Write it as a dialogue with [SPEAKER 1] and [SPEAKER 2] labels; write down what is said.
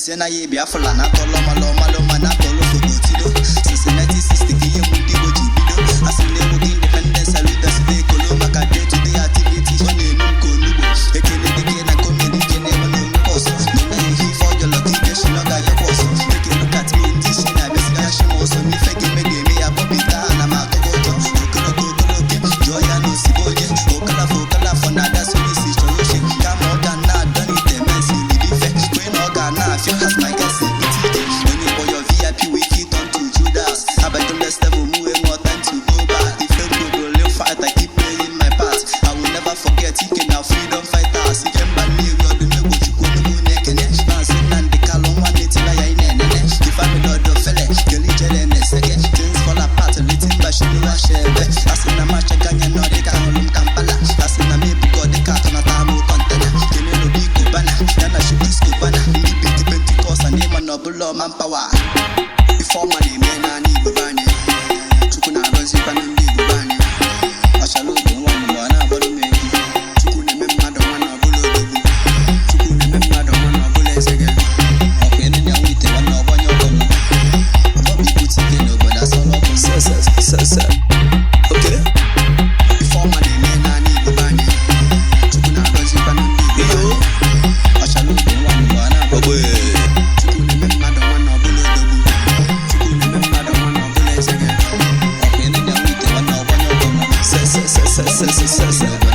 [SPEAKER 1] Sena ye Biafra na tolo malo na tolo fogotido. Since 1960 kiye mudi boji bido. Asile wogi independence salute asile kolo maka day to day activities on the nuko nubo. Ekele dike na komedi kene wano mposo. Nona ye he for your lucky day she loga your boss. Take a look at me in this shina besi ya shimoso. Ni feke mege me ya bobita na matogojo. Okolo kogoloke joya no siboje. Okala for nada so ni si choloche. Kama oga na doni temensi libife. Queen oga na if you has my guess in BTJ. When you for your VIP we keep on to Judas. I bet on the level move more time to go back. If you go live fight I keep playing my part. I will never forget thinking our freedom fighters. If you man me God the go to go no nekene. Dancing and the calon one it na ya inene. If I me do do fele, geli jele ne sege. Things fall apart little but she no shebe. Asina match ganya no de kanolum kampala. Asina me buko de katona tamu container. Kene no big bana, yana shi disco bana. No below manpower. Before money, man, I need Bubani. Chukuna Gonzi Panandi Bubani. I shall look one but me. Chukuna Memado, one of Bulu. Chukuna Memado, one of Bullets again. Okay, then you're with one of one your home. Bobby puts it in, but that's all of us. Okay. Before money, man, I need Bubani. Chukuna Gonzi Panandi Bubani. I shall look one but me. Say